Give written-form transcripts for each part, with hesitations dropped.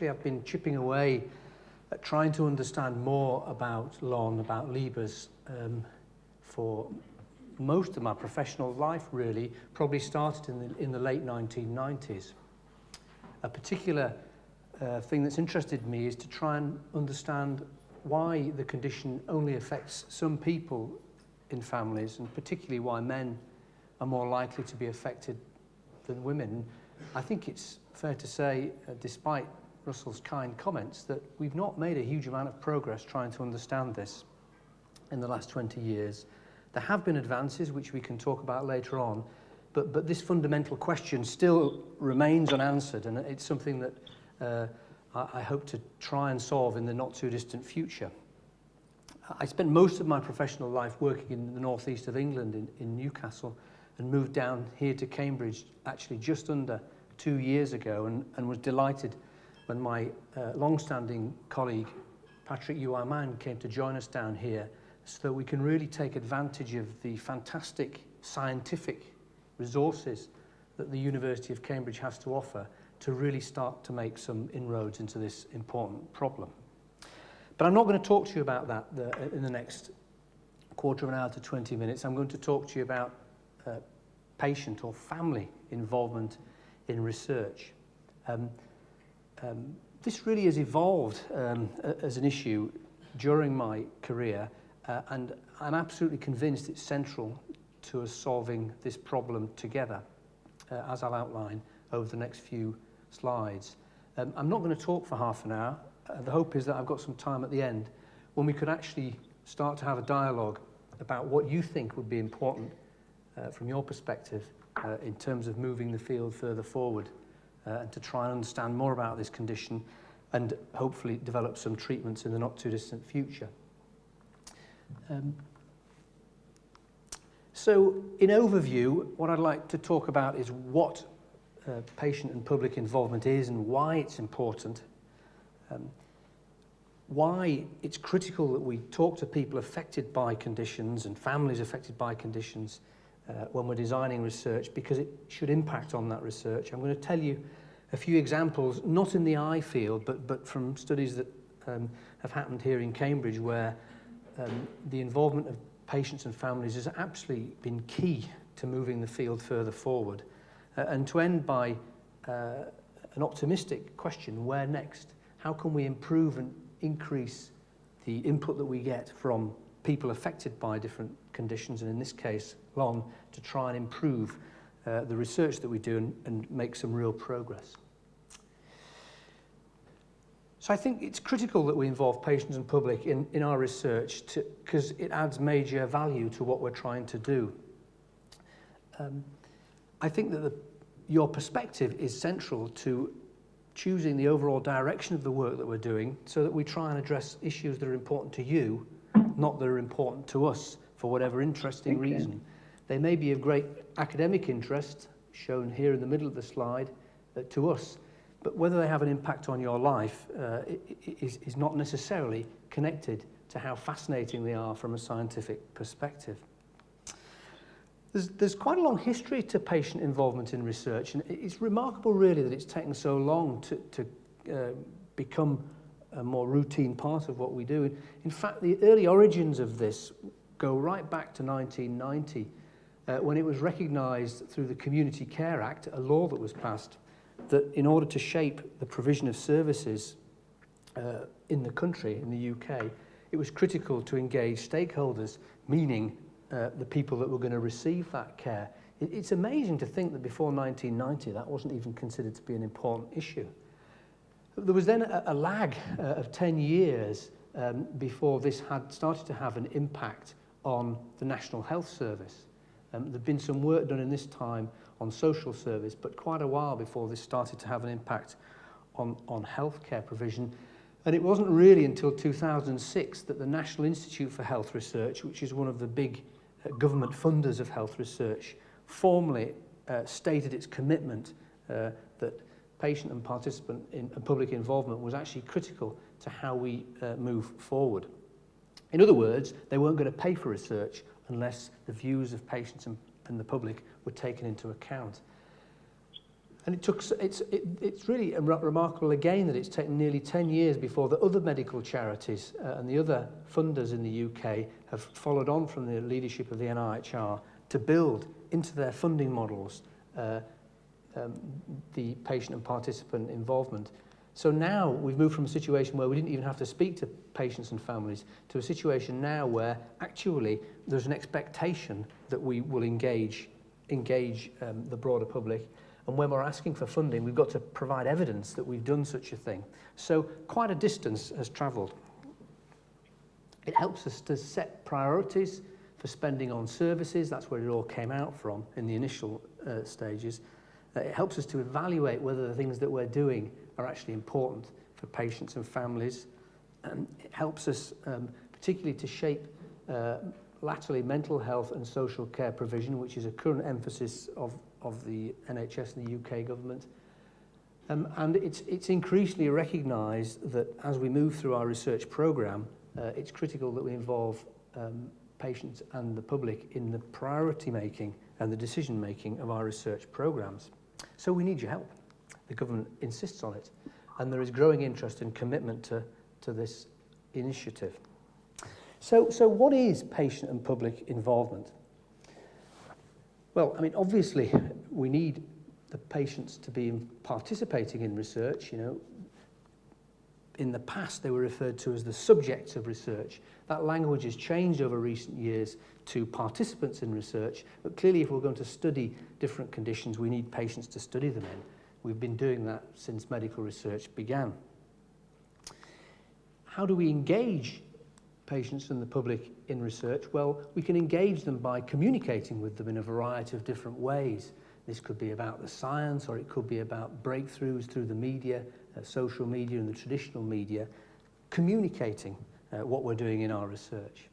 actually I've been chipping away at trying to understand more about LHON, about LIBERS, for most of my professional life, really. Probably started in the late 1990s. A particular thing that's interested me is to try and understand why the condition only affects some people in families, and particularly why men are more likely to be affected than women. I think it's fair to say, despite Russell's kind comments, that we've not made a huge amount of progress trying to understand this in the last 20 years. There have been advances, which we can talk about later on, but this fundamental question still remains unanswered, and it's something that I hope to try and solve in the not too distant future. I spent most of my professional life working in the northeast of England, in Newcastle, and moved down here to Cambridge actually just under 2 years ago, and was delighted when my long-standing colleague Patrick Chinnery came to join us down here, so that we can really take advantage of the fantastic scientific resources that the University of Cambridge has to offer to really start to make some inroads into this important problem. But I'm not going to talk to you about that in the next quarter of an hour to 20 minutes. I'm going to talk to you about patient or family involvement in research. This really has evolved as an issue during my career, and I'm absolutely convinced it's central to us solving this problem together, as I'll outline over the next few slides. I'm not going to talk for half an hour. The hope is that I've got some time at the end when we could actually start to have a dialogue about what you think would be important from your perspective in terms of moving the field further forward, and to try and understand more about this condition and hopefully develop some treatments in the not too distant future. So in overview, what I'd like to talk about is what patient and public involvement is and why it's important, why it's critical that we talk to people affected by conditions and families affected by conditions when we're designing research, because it should impact on that research. I'm going to tell you a few examples, not in the eye field, but from studies that have happened here in Cambridge, where the involvement of patients and families has absolutely been key to moving the field further forward. And to end by an optimistic question, where next? How can we improve and increase the input that we get from people affected by different conditions, and in this case, LHON, to try and improve the research that we do and make some real progress? So I think it's critical that we involve patients and public in our research, because it adds major value to what we're trying to do. I think that your perspective is central to choosing the overall direction of the work that we're doing, so that we try and address issues that are important to you, not that are important to us for whatever interesting reason. They may be of great academic interest, shown here in the middle of the slide, to us, but whether they have an impact on your life is not necessarily connected to how fascinating they are from a scientific perspective. There's quite a long history to patient involvement in research, and it's remarkable really that it's taken so long to become a more routine part of what we do. In fact, the early origins of this go right back to 1990, when it was recognised through the Community Care Act, a law that was passed, that in order to shape the provision of services in the country, in the UK, it was critical to engage stakeholders, meaning the people that were going to receive that care. It's amazing to think that before 1990 that wasn't even considered to be an important issue. There was then a lag of 10 years before this had started to have an impact on the National Health Service. There'd been some work done in this time on social service, but quite a while before this started to have an impact on healthcare provision. And it wasn't really until 2006 that the National Institute for Health Research, which is one of the big government funders of health research, formally stated its commitment that patient and participant and public involvement was actually critical to how we move forward. In other words, they weren't going to pay for research unless the views of patients and the public were taken into account. And it's really remarkable again that it's taken nearly 10 years before the other medical charities and the other funders in the UK have followed on from the leadership of the NIHR to build into their funding models the patient and participant involvement. So now we've moved from a situation where we didn't even have to speak to patients and families to a situation now where actually there's an expectation that we will engage the broader public. And when we're asking for funding, we've got to provide evidence that we've done such a thing. So quite a distance has travelled. It helps us to set priorities for spending on services. That's where it all came out from in the initial stages. It helps us to evaluate whether the things that we're doing are actually important for patients and families. And it helps us particularly to shape latterly mental health and social care provision, which is a current emphasis of the NHS and the UK government. And it's increasingly recognised that as we move through our research programme, it's critical that we involve patients and the public in the priority making and the decision making of our research programmes. So we need your help. The government insists on it, and there is growing interest and commitment to this initiative. So what is patient and public involvement? Well, I mean, obviously, we need the patients to be participating in research. You know, in the past, they were referred to as the subjects of research. That language has changed over recent years to participants in research. But clearly, if we're going to study different conditions, we need patients to study them in. We've been doing that since medical research began. How do we engage patients and the public in research? Well, we can engage them by communicating with them in a variety of different ways. This could be about the science, or it could be about breakthroughs through the media, social media and the traditional media, communicating what we're doing in our research.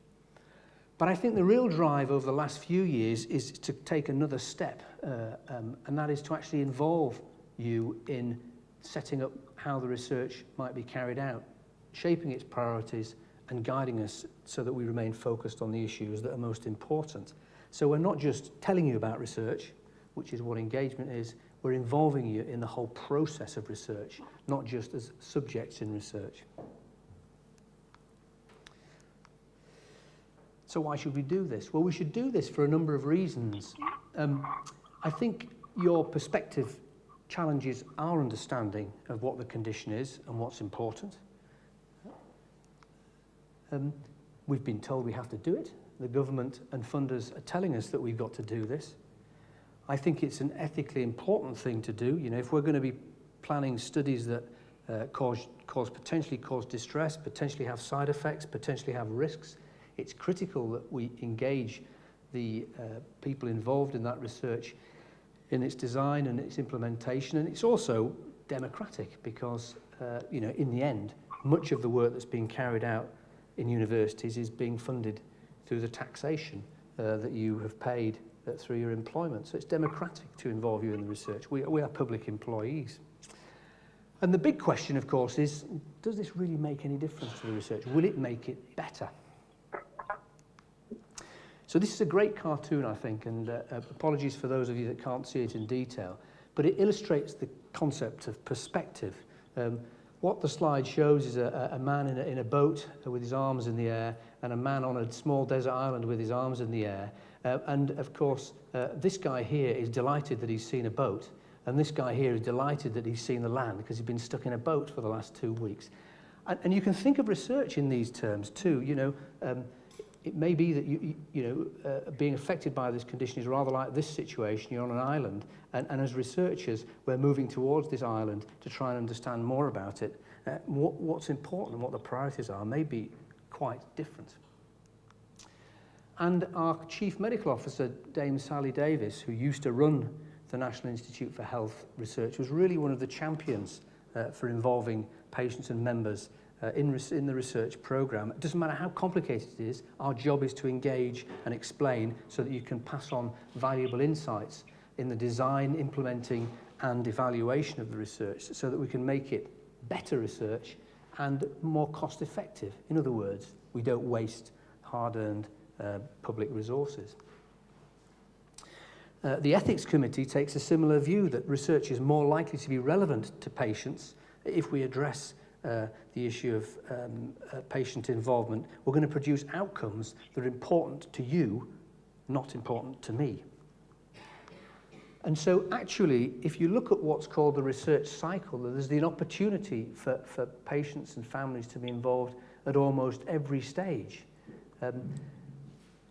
But I think the real drive over the last few years is to take another step, and that is to actually involve you in setting up how the research might be carried out, shaping its priorities and guiding us so that we remain focused on the issues that are most important. So we're not just telling you about research, which is what engagement is, we're involving you in the whole process of research, not just as subjects in research. So why should we do this? Well, we should do this for a number of reasons. I think your perspective challenges our understanding of what the condition is and what's important. We've been told we have to do it. The government and funders are telling us that we've got to do this. I think it's an ethically important thing to do. You know, if we're going to be planning studies that potentially cause distress, potentially have side effects, potentially have risks, it's critical that we engage the people involved in that research in its design and its implementation. And it's also democratic because, you know, in the end, much of the work that's being carried out in universities is being funded through the taxation that you have paid through your employment. So it's democratic to involve you in the research. We are public employees. And the big question, of course, is, does this really make any difference to the research? Will it make it better? So this is a great cartoon, I think, and apologies for those of you that can't see it in detail, but it illustrates the concept of perspective. What the slide shows is a man in a boat with his arms in the air, and a man on a small desert island with his arms in the air. And of course, this guy here is delighted that he's seen a boat, and this guy here is delighted that he's seen the land because he's been stuck in a boat for the last 2 weeks. And you can think of research in these terms too. You know, it may be that being affected by this condition is rather like this situation. You're on an island, and as researchers, we're moving towards this island to try and understand more about it. What's important and what the priorities are may be quite different. And our Chief Medical Officer, Dame Sally Davis, who used to run the National Institute for Health Research, was really one of the champions for involving patients and members in the research programme. It doesn't matter how complicated it is, our job is to engage and explain so that you can pass on valuable insights in the design, implementing and evaluation of the research so that we can make it better research and more cost effective. In other words, we don't waste hard-earned public resources. The ethics committee takes a similar view that research is more likely to be relevant to patients if we address the issue of patient involvement. We're going to produce outcomes that are important to you, not important to me. And so actually, if you look at what's called the research cycle, there's an opportunity for patients and families to be involved at almost every stage.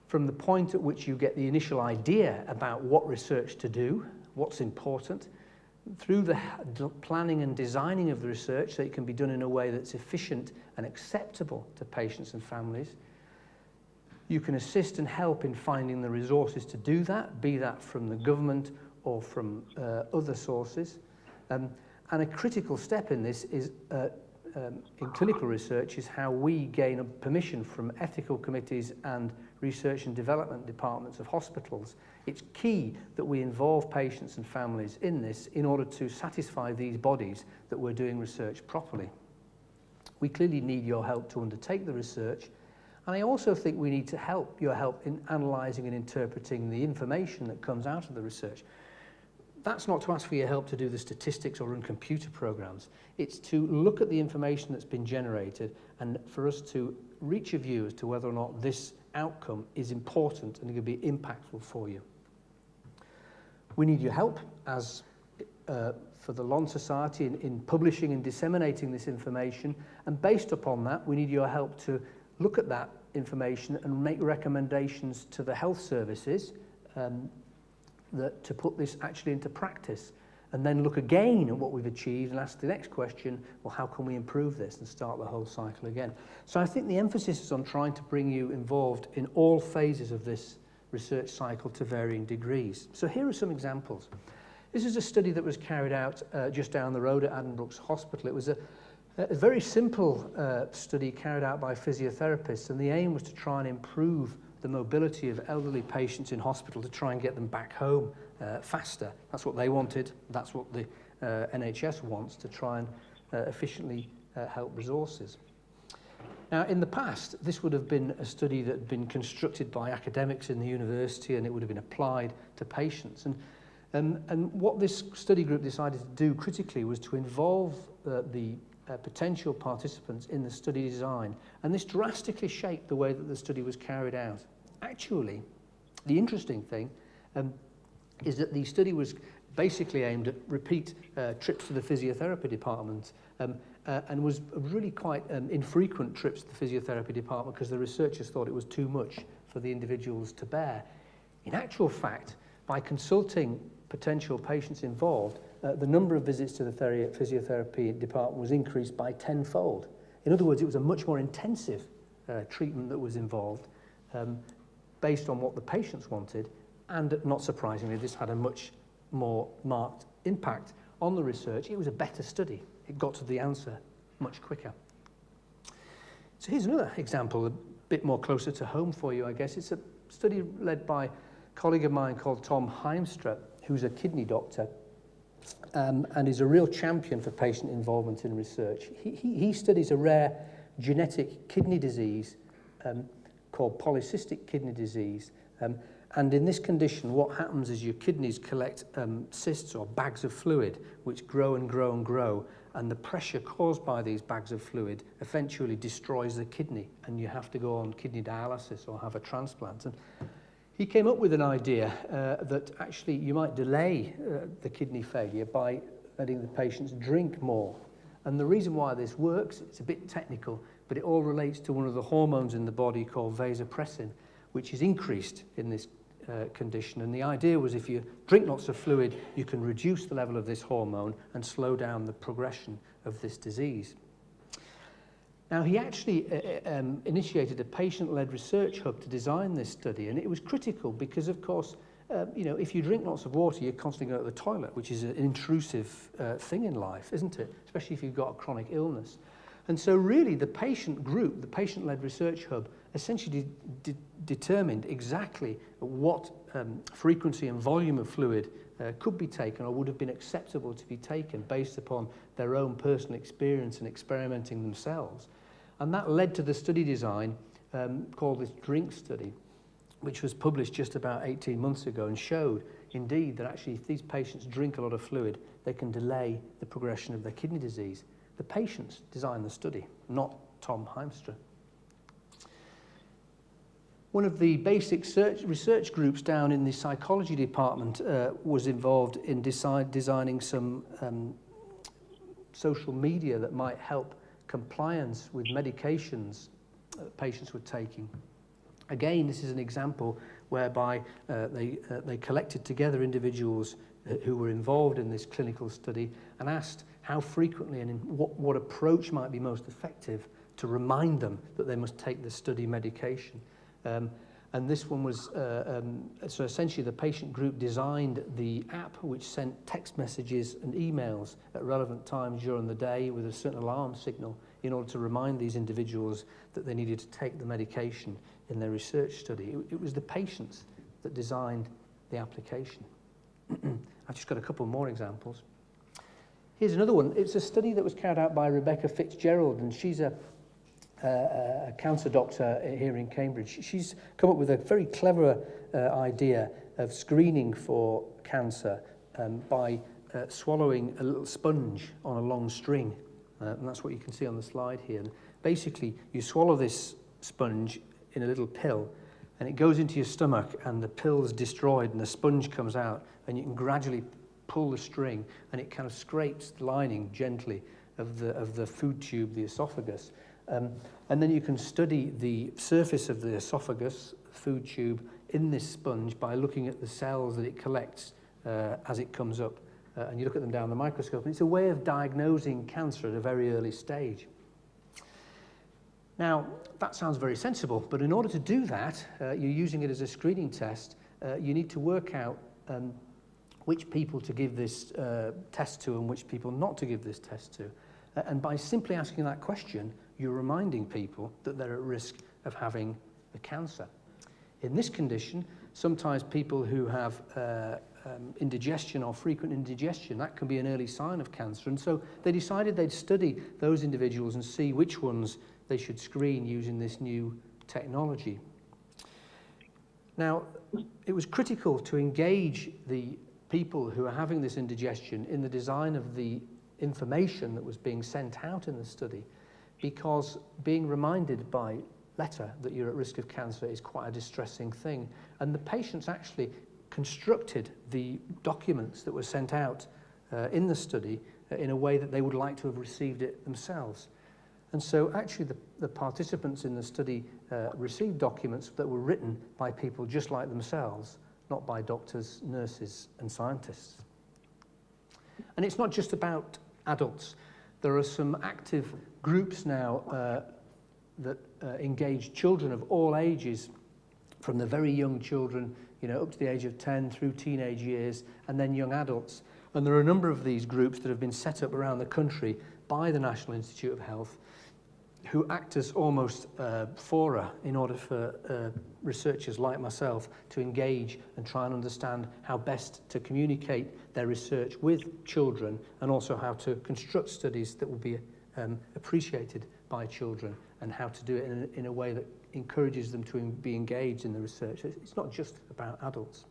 From the point at which you get the initial idea about what research to do, what's important, through the planning and designing of the research so it can be done in a way that's efficient and acceptable to patients and families. You can assist and help in finding the resources to do that, be that from the government or from other sources. And a critical step in this is, in clinical research, is how we gain permission from ethical committees and research and development departments of hospitals. It's key that we involve patients and families in this in order to satisfy these bodies that we're doing research properly. We clearly need your help to undertake the research, and I also think we need your help in analysing and interpreting the information that comes out of the research. That's not to ask for your help to do the statistics or run computer programs. It's to look at the information that's been generated and for us to reach a view as to whether or not this outcome is important and it can be impactful for you. We need your help as for the LHON Society in publishing and disseminating this information, and based upon that we need your help to look at that information and make recommendations to the health services to put this actually into practice, and then look again at what we've achieved and ask the next question, well, how can we improve this, and start the whole cycle again. So I think the emphasis is on trying to bring you involved in all phases of this research cycle to varying degrees. So here are some examples. This is a study that was carried out just down the road at Addenbrooke's Hospital. It was a very simple study carried out by physiotherapists, and the aim was to try and improve the mobility of elderly patients in hospital to try and get them back home faster. That's what they wanted. That's what the NHS wants, to try and efficiently help resources. Now, in the past, this would have been a study that had been constructed by academics in the university, and it would have been applied to patients. And what this study group decided to do critically was to involve the potential participants in the study design, and this drastically shaped the way that the study was carried out. Actually, the interesting thing is that the study was basically aimed at repeat trips to the physiotherapy department, and was really quite infrequent trips to the physiotherapy department because the researchers thought it was too much for the individuals to bear. In actual fact, by consulting potential patients involved, the number of visits to the physiotherapy department was increased by tenfold. In other words, it was a much more intensive treatment that was involved, based on what the patients wanted, and not surprisingly, this had a much more marked impact on the research. It was a better study. It got to the answer much quicker. So here's another example, a bit more closer to home for you, I guess. It's a study led by a colleague of mine called Tom Heimstra, who's a kidney doctor, and is a real champion for patient involvement in research. He studies a rare genetic kidney disease called polycystic kidney disease. And in this condition, what happens is your kidneys collect cysts or bags of fluid, which grow and grow and grow, and the pressure caused by these bags of fluid eventually destroys the kidney, and you have to go on kidney dialysis or have a transplant. And he came up with an idea that actually you might delay the kidney failure by letting the patients drink more. And the reason why this works, it's a bit technical, but it all relates to one of the hormones in the body called vasopressin, which is increased in this condition. And the idea was, if you drink lots of fluid, you can reduce the level of this hormone and slow down the progression of this disease. Now, he actually initiated a patient-led research hub to design this study, and it was critical because, of course, if you drink lots of water, you're constantly going to the toilet, which is an intrusive thing in life, isn't it? Especially if you've got a chronic illness. And so really the patient group, the patient-led research hub, essentially determined exactly what frequency and volume of fluid could be taken or would have been acceptable to be taken based upon their own personal experience and experimenting themselves. And that led to the study design called this DRINK study, which was published just about 18 months ago and showed indeed that actually if these patients drink a lot of fluid, they can delay the progression of their kidney disease. The patients designed the study, not Tom Heimstra. One of the basic research groups down in the psychology department was involved in designing some social media that might help compliance with medications that patients were taking. Again, this is an example whereby they collected together individuals who were involved in this clinical study and asked how frequently and in what approach might be most effective to remind them that they must take the study medication. And this one was, so essentially the patient group designed the app which sent text messages and emails at relevant times during the day with a certain alarm signal in order to remind these individuals that they needed to take the medication in their research study. It was the patients that designed the application. I've just got a couple more examples. Here's another one. It's a study that was carried out by Rebecca Fitzgerald, and she's a cancer doctor here in Cambridge. She's come up with a very clever idea of screening for cancer by swallowing a little sponge on a long string. And that's what you can see on the slide here. And basically, you swallow this sponge in a little pill, and it goes into your stomach, and the pill's destroyed, and the sponge comes out, and you can gradually pull the string, and it kind of scrapes the lining gently of the food tube, the esophagus. And then you can study the surface of the esophagus, food tube, in this sponge by looking at the cells that it collects as it comes up. And you look at them down the microscope, and it's a way of diagnosing cancer at a very early stage. Now, that sounds very sensible, but in order to do that, you're using it as a screening test. You need to work out which people to give this test to and which people not to give this test to. And by simply asking that question, you're reminding people that they're at risk of having the cancer. In this condition, sometimes people who have indigestion or frequent indigestion, that can be an early sign of cancer. And so they decided they'd study those individuals and see which ones they should screen using this new technology. Now, it was critical to engage the people who are having this indigestion in the design of the information that was being sent out in the study, because being reminded by letter that you're at risk of cancer is quite a distressing thing. And the patients actually constructed the documents that were sent out in the study in a way that they would like to have received it themselves. And so actually the participants in the study received documents that were written by people just like themselves, not by doctors, nurses, and scientists. And it's not just about adults. There are some active groups now that engage children of all ages, from the very young children, up to the age of 10 through teenage years, and then young adults. And there are a number of these groups that have been set up around the country by the National Institute of Health, who act as almost fora in order for researchers like myself to engage and try and understand how best to communicate their research with children, and also how to construct studies that will be appreciated by children, and how to do it in a way that encourages them to be engaged in the research. It's not just about adults.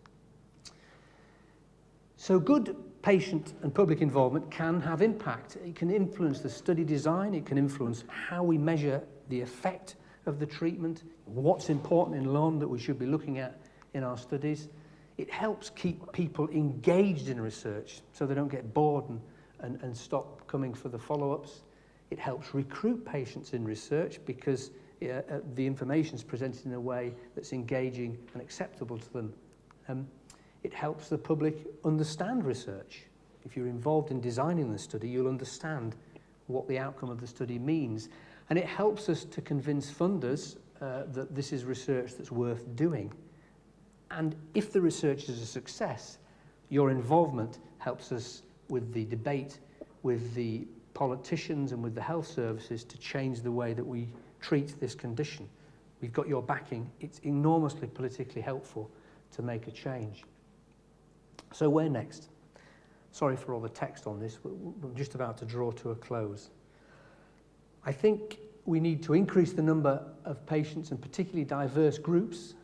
So good patient and public involvement can have impact. It can influence the study design, it can influence how we measure the effect of the treatment, what's important in LHON that we should be looking at in our studies. It helps keep people engaged in research so they don't get bored and stop coming for the follow-ups. It helps recruit patients in research because the information is presented in a way that's engaging and acceptable to them. It helps the public understand research. If you're involved in designing the study, you'll understand what the outcome of the study means. And it helps us to convince funders that this is research that's worth doing. And if the research is a success, your involvement helps us with the debate, with the politicians and with the health services to change the way that we treat this condition. We've got your backing. It's enormously politically helpful to make a change. So where next? Sorry for all the text on this. We're just about to draw to a close. I think we need to increase the number of patients, and particularly diverse groups,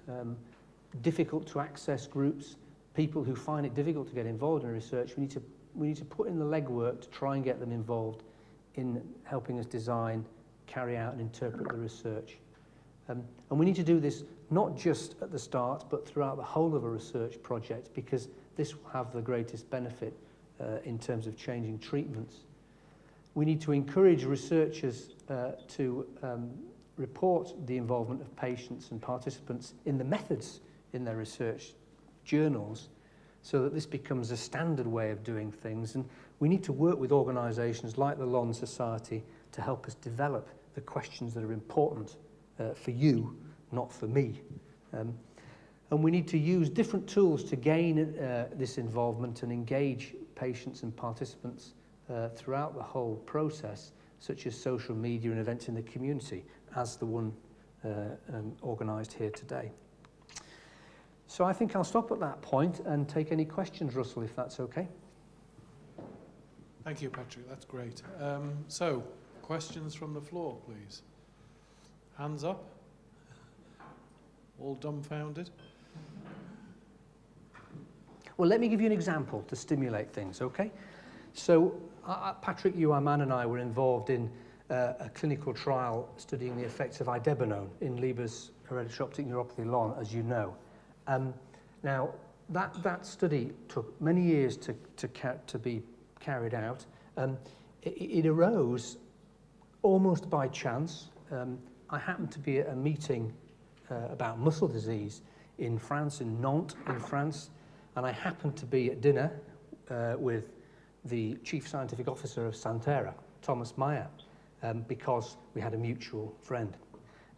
difficult to access groups, people who find it difficult to get involved in research, we need to put in the legwork to try and get them involved in helping us design, carry out and interpret the research. And we need to do this not just at the start, but throughout the whole of a research project, because this will have the greatest benefit in terms of changing treatments. We need to encourage researchers to report the involvement of patients and participants in the methods in their research journals, so that this becomes a standard way of doing things. And we need to work with organisations like the LHON Society to help us develop the questions that are important for you, not for me. And we need to use different tools to gain this involvement and engage patients and participants throughout the whole process, such as social media and events in the community, as the one organised here today. So I think I'll stop at that point and take any questions, Russell, if that's okay. Thank you, Patrick. That's great. So, questions from the floor, please. Hands up. All dumbfounded. Well, let me give you an example to stimulate things, okay? So, Patrick, you, our man, and I were involved in a clinical trial studying the effects of idebenone in Leber's hereditary optic neuropathy LHON, as you know. Now, that study took many years to be carried out. It arose almost by chance. I happened to be at a meeting about muscle disease in France, in Nantes, in France, and I happened to be at dinner with the Chief Scientific Officer of Santhera, Thomas Meyer, because we had a mutual friend.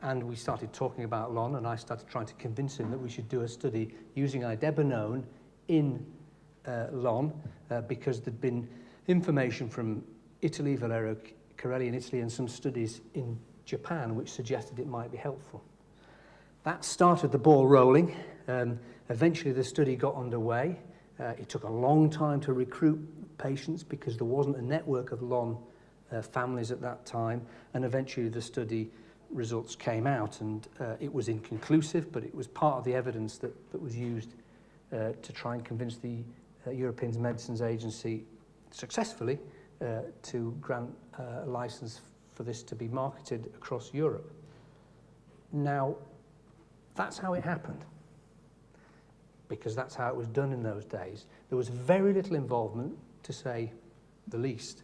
And we started talking about LHON, and I started trying to convince him that we should do a study using idebenone in LHON, because there'd been information from Italy, Valerio Corelli in Italy, and some studies in Japan which suggested it might be helpful. That started the ball rolling. Eventually the study got underway. It took a long time to recruit patients because there wasn't a network of LHON families at that time, and eventually the study results came out, and it was inconclusive, but it was part of the evidence that was used to try and convince the European Medicines Agency successfully to grant a license for this to be marketed across Europe. Now, that's how it happened, because that's how it was done in those days. There was very little involvement, to say the least,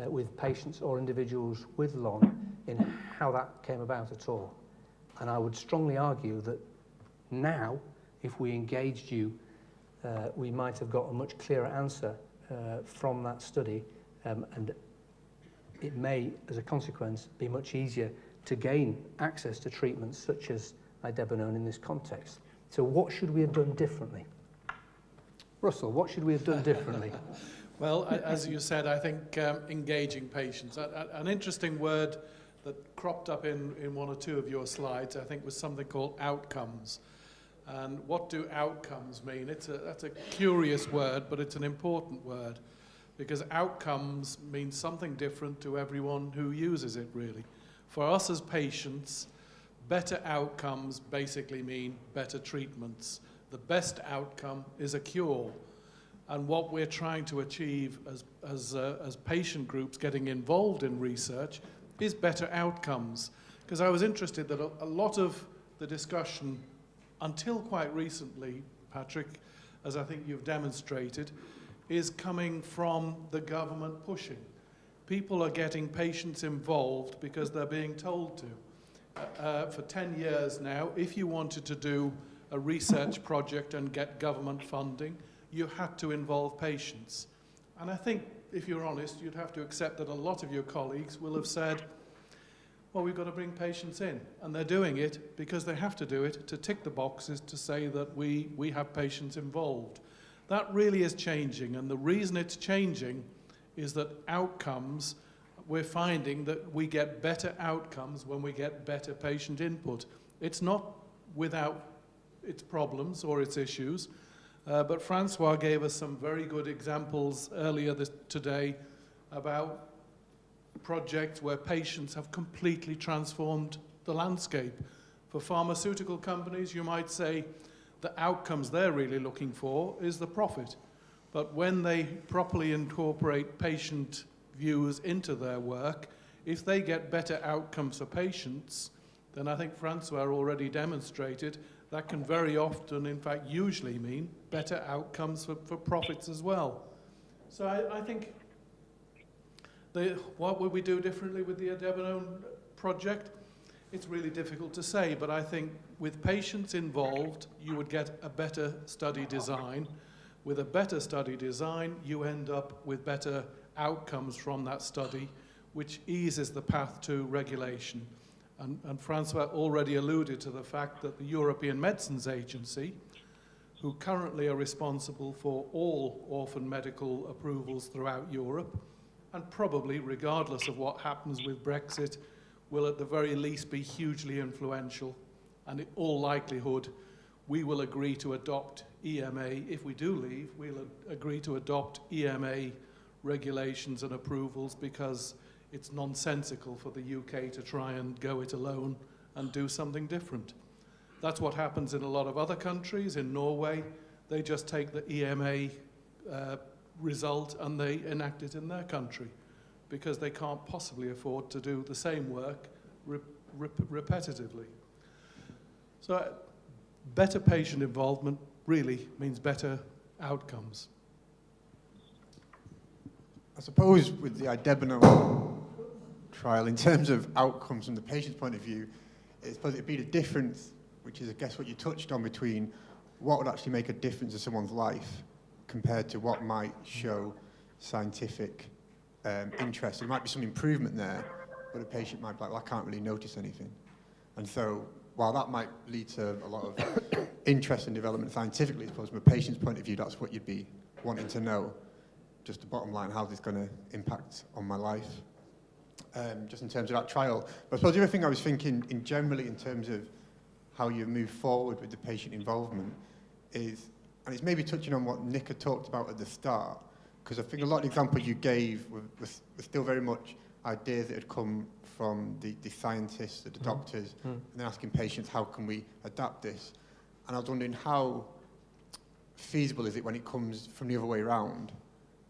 with patients or individuals with LHON in how that came about at all. And I would strongly argue that now, if we engaged you, we might have got a much clearer answer from that study, and it may, as a consequence, be much easier to gain access to treatments such as idebenone in this context. So what should we have done differently? Russell, what should we have done differently? Well, as you said, I think engaging patients. An interesting word that cropped up in one or two of your slides, I think, was something called outcomes. And what do outcomes mean? That's a curious word, but it's an important word, because outcomes mean something different to everyone who uses it, really. For us as patients, better outcomes basically mean better treatments. The best outcome is a cure. And what we're trying to achieve as patient groups getting involved in research is better outcomes. Because I was interested that a lot of the discussion, until quite recently, Patrick, as I think you've demonstrated, is coming from the government pushing. People are getting patients involved because they're being told to. For 10 years now, if you wanted to do a research project and get government funding, you had to involve patients. And I think, if you're honest, you'd have to accept that a lot of your colleagues will have said, well, we've got to bring patients in. And they're doing it because they have to do it to tick the boxes to say that we have patients involved. That really is changing, and the reason it's changing is that outcomes, we're finding that we get better outcomes when we get better patient input. It's not without its problems or its issues, but Francois gave us some very good examples earlier today about projects where patients have completely transformed the landscape. For pharmaceutical companies, you might say, the outcomes they're really looking for is the profit. But when they properly incorporate patient views into their work, if they get better outcomes for patients, then I think Francois already demonstrated that can very often, in fact usually mean better outcomes for profits as well. So I think, what would we do differently with the LHON project? It's really difficult to say, but I think with patients involved, you would get a better study design. With a better study design, you end up with better outcomes from that study, which eases the path to regulation. And Francois already alluded to the fact that the European Medicines Agency, who currently are responsible for all orphan medical approvals throughout Europe, and probably, regardless of what happens with Brexit, will at the very least be hugely influential. And in all likelihood, we will agree to adopt EMA. If we do leave, we'll agree to adopt EMA regulations and approvals, because it's nonsensical for the UK to try and go it alone and do something different. That's what happens in a lot of other countries. In Norway, they just take the EMA result and they enact it in their country, because they can't possibly afford to do the same work repetitively. So better patient involvement really means better outcomes. I suppose with the idebenone trial, in terms of outcomes from the patient's point of view, I suppose it'd be the difference, which is I guess what you touched on, between what would actually make a difference to someone's life compared to what might show scientific interest. There might be some improvement there, but a patient might be like, well, I can't really notice anything. And so while that might lead to a lot of interest in development scientifically, I suppose from a patient's point of view, that's what you'd be wanting to know. Just the bottom line, how's this going to impact on my life? Just in terms of that trial. But I suppose the other thing I was thinking generally in terms of how you move forward with the patient involvement is, and it's maybe touching on what Nick had talked about at the start, because I think a lot of the examples you gave were still very much ideas that had come from the scientists, the doctors, and then asking patients, how can we adapt this? And I was wondering, how feasible is it when it comes from the other way around,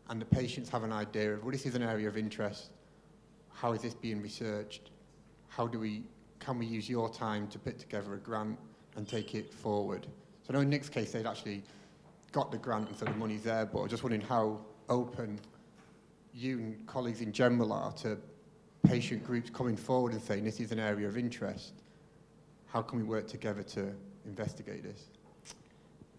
and the patients have an idea of, well, this is an area of interest, how is this being researched, can we use your time to put together a grant and take it forward? So I know in Nick's case, they'd actually got the grant and so the money's there, but I was just wondering how open you and colleagues in general are to patient groups coming forward and saying, this is an area of interest, how can we work together to investigate this?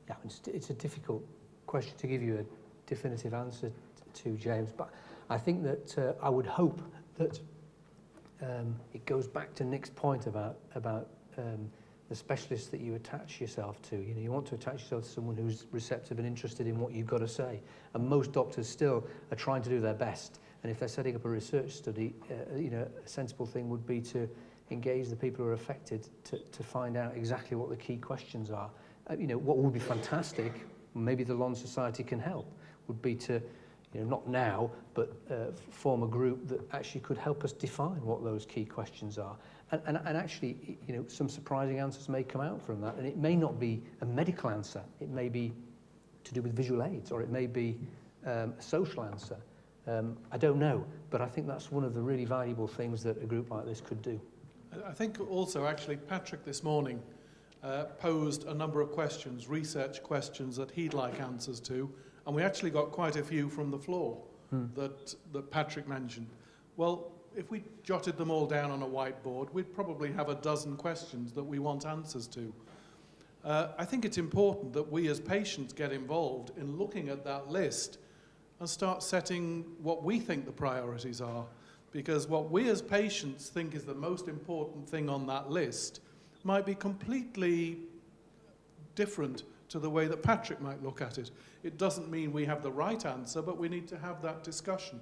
Yeah, it's a difficult question to give you a definitive answer to, James, but I think that I would hope that it goes back to Nick's point about the specialists that you attach yourself to. You know, you want to attach yourself to someone who's receptive and interested in what you've got to say. And most doctors still are trying to do their best. And if they're setting up a research study, you know, a sensible thing would be to engage the people who are affected to find out exactly what the key questions are. You know, what would be fantastic, maybe the LHON Society can help, would be to, you know, not now, but form a group that actually could help us define what those key questions are. And actually, you know, some surprising answers may come out from that. And it may not be a medical answer. It may be to do with visual aids, or it may be a social answer. I don't know, but I think that's one of the really valuable things that a group like this could do. I think also, actually, Patrick this morning posed a number of questions, research questions that he'd like answers to, and we actually got quite a few from the floor that Patrick mentioned. Well, if we jotted them all down on a whiteboard, we'd probably have a dozen questions that we want answers to. I think it's important that we as patients get involved in looking at that list and start setting what we think the priorities are, because what we as patients think is the most important thing on that list might be completely different to the way that Patrick might look at it. It doesn't mean we have the right answer, but we need to have that discussion,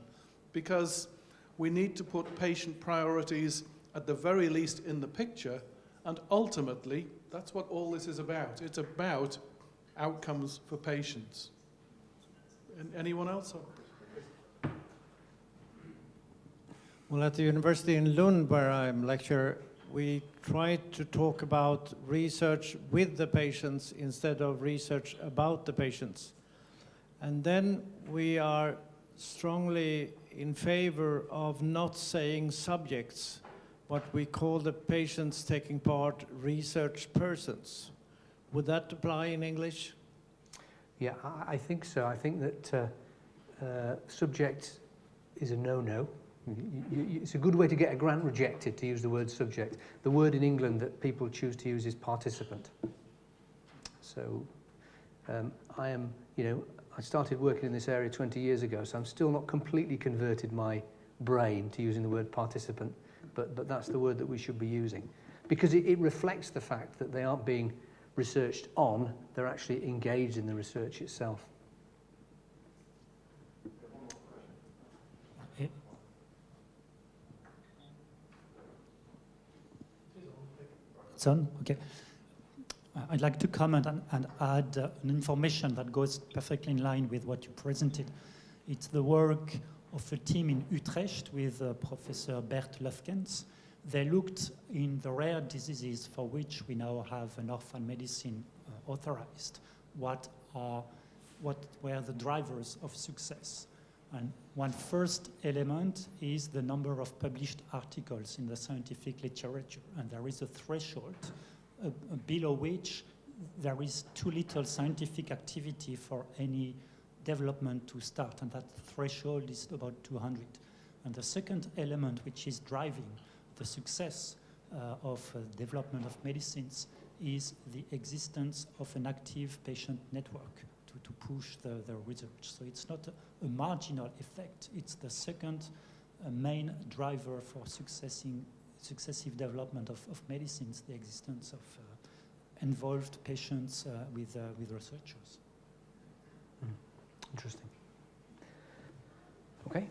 because we need to put patient priorities at the very least in the picture, and ultimately that's what all this is about. It's about outcomes for patients. Anyone else? Well, at the university in Lund, where I'm lecturer, we tried to talk about research with the patients instead of research about the patients. And then we are strongly in favor of not saying subjects, but we call the patients taking part research persons. Would that apply in English? Yeah, I think so. I think that subject is a no-no. It's a good way to get a grant rejected to use the word subject. The word in England that people choose to use is participant. So I am, I started working in this area 20 years ago, so I'm still not completely converted my brain to using the word participant, but that's the word that we should be using. Because it reflects the fact that they aren't being researched on, they're actually engaged in the research itself. It's on? Okay. I'd like to comment and add an information that goes perfectly in line with what you presented. It's the work of a team in Utrecht with Professor Bert Lufkens. They looked in the rare diseases for which we now have an orphan medicine authorized. What were the drivers of success? And one first element is the number of published articles in the scientific literature. And there is a threshold below which there is too little scientific activity for any development to start. And that threshold is about 200. And the second element which is driving the success of development of medicines is the existence of an active patient network to push the research. So it's not a marginal effect. It's the second main driver for successive development of medicines, the existence of involved patients with researchers. Interesting. Okay.